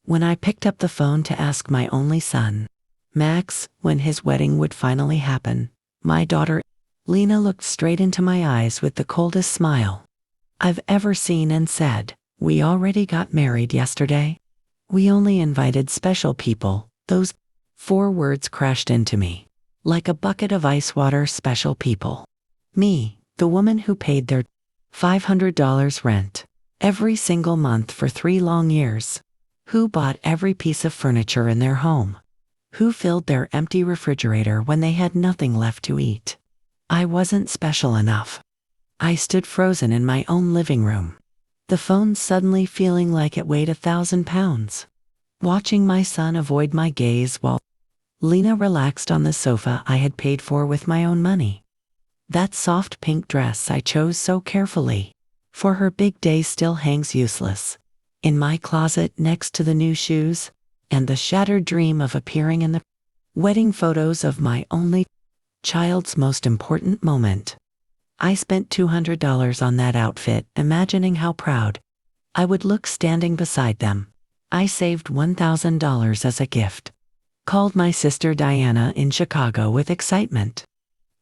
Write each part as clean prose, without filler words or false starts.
When I picked up the phone to ask my only son, Max, when his wedding would finally happen, my daughter, Lena, looked straight into my eyes with the coldest smile I've ever seen and said, "We already got married yesterday. We only invited special people." Those 4 words crashed into me like a bucket of ice water. Special people. Me, the woman who paid their $500 rent every single month for 3 long years. Who bought every piece of furniture in their home. Who filled their empty refrigerator when they had nothing left to eat. I wasn't special enough. I stood frozen in my own living room, the phone suddenly feeling like it weighed 1,000 pounds. Watching my son avoid my gaze while Lena relaxed on the sofa I had paid for with my own money. That soft pink dress I chose so carefully for her big day still hangs useless in my closet next to the new shoes and the shattered dream of appearing in the wedding photos of my only child's most important moment. I spent $200 on that outfit, imagining how proud I would look standing beside them. I saved $1,000 as a gift. Called my sister Diana in Chicago with excitement.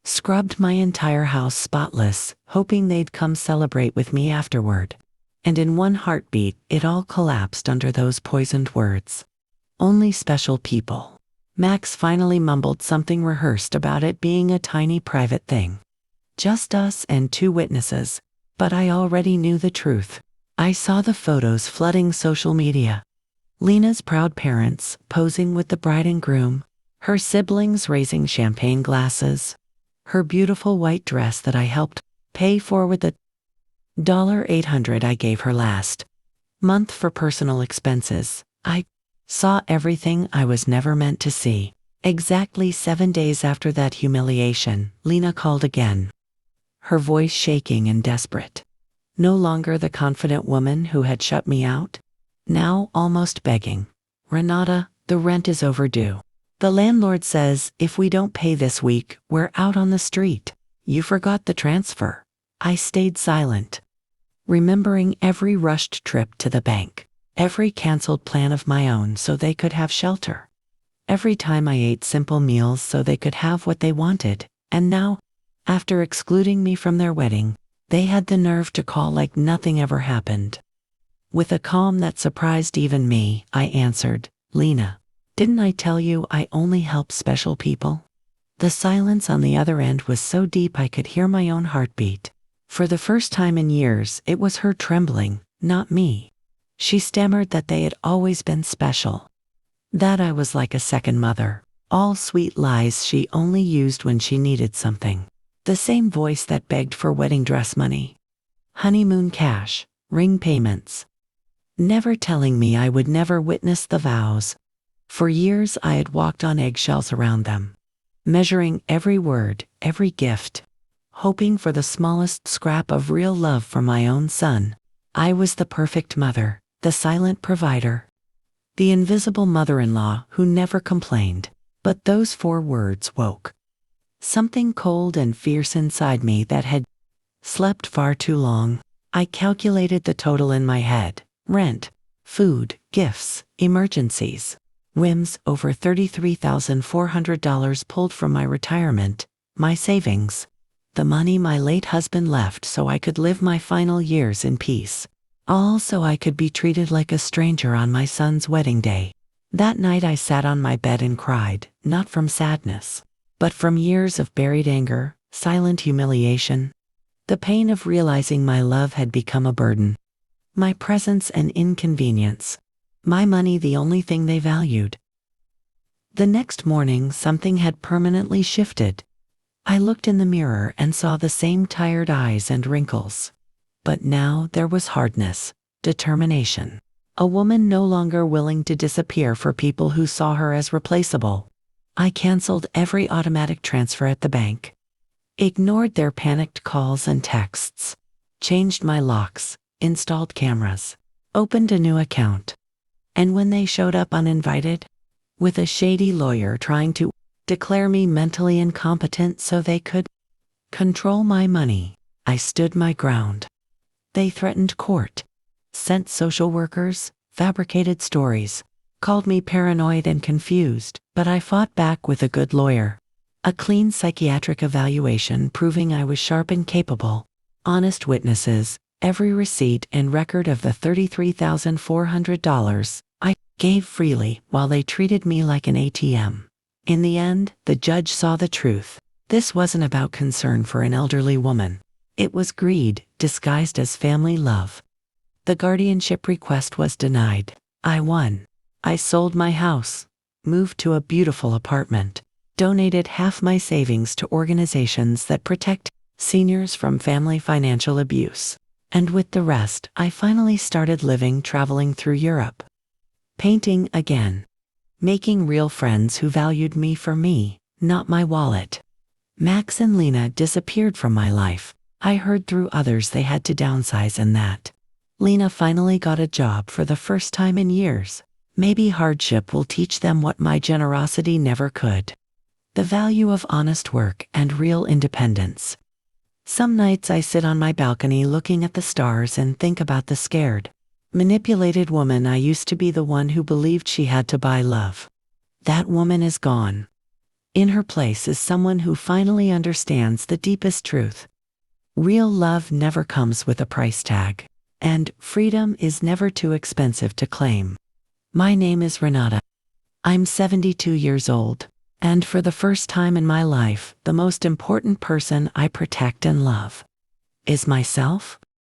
Scrubbed my entire house spotless, hoping they'd come celebrate with me afterward. And in one heartbeat, it all collapsed under those poisoned words. Only special people. Max finally mumbled something rehearsed about it being a tiny private thing. Just us and 2 witnesses, but I already knew the truth. I saw the photos flooding social media. Lena's proud parents posing with the bride and groom, her siblings raising champagne glasses, her beautiful white dress that I helped pay for with the $800 I gave her last month for personal expenses. I saw everything I was never meant to see. Exactly 7 days after that humiliation, Lena called again, her voice shaking and desperate. No longer the confident woman who had shut me out, now almost begging. "Renata, the rent is overdue. The landlord says if we don't pay this week, we're out on the street. You forgot the transfer." I stayed silent, remembering every rushed trip to the bank, every canceled plan of my own so they could have shelter, every time I ate simple meals so they could have what they wanted. And now, after excluding me from their wedding, they had the nerve to call like nothing ever happened. With a calm that surprised even me, I answered, "Lena, didn't I tell you I only help special people?" The silence on the other end was so deep I could hear my own heartbeat. For the first time in years, it was her trembling, not me. She stammered that they had always been special. That I was like a second mother. All sweet lies she only used when she needed something. The same voice that begged for wedding dress money, honeymoon cash, ring payments. Never telling me I would never witness the vows. For years I had walked on eggshells around them, measuring every word, every gift, hoping for the smallest scrap of real love for my own son. I was the perfect mother, the silent provider, the invisible mother-in-law who never complained. But those 4 words woke something cold and fierce inside me that had slept far too long. I calculated the total in my head. Rent, food, gifts, emergencies, whims, over $33,400 pulled from my retirement, my savings, the money my late husband left so I could live my final years in peace. All so I could be treated like a stranger on my son's wedding day. That night I sat on my bed and cried, not from sadness, but from years of buried anger, silent humiliation, the pain of realizing my love had become a burden, my presence an inconvenience, my money the only thing they valued. The next morning something had permanently shifted. I looked in the mirror and saw the same tired eyes and wrinkles. But now there was hardness, determination. A woman no longer willing to disappear for people who saw her as replaceable. I canceled every automatic transfer at the bank, ignored their panicked calls and texts, changed my locks, installed cameras, opened a new account. And when they showed up uninvited, with a shady lawyer trying to declare me mentally incompetent so they could control my money, I stood my ground. They threatened court, sent social workers, fabricated stories, called me paranoid and confused, but I fought back with a good lawyer. A clean psychiatric evaluation proving I was sharp and capable. Honest witnesses, every receipt and record of the $33,400 I gave freely while they treated me like an ATM. In the end, the judge saw the truth. This wasn't about concern for an elderly woman. It was greed, disguised as family love. The guardianship request was denied. I won. I sold my house, moved to a beautiful apartment, donated half my savings to organizations that protect seniors from family financial abuse. And with the rest, I finally started living traveling through Europe. Painting again. Making real friends who valued me for me, not my wallet. Max and Lena disappeared from my life. I heard through others they had to downsize and that. Lena finally got a job for the first time in years. Maybe hardship will teach them what my generosity never could. The value of honest work and real independence. Some nights I sit on my balcony looking at the stars and think about the scared, manipulated woman I used to be, the one who believed she had to buy love. That woman is gone. In her place is someone who finally understands the deepest truth. Real love never comes with a price tag, and freedom is never too expensive to claim. My name is Renata. I'm 72 years old, and for the first time in my life, the most important person I protect and love is myself.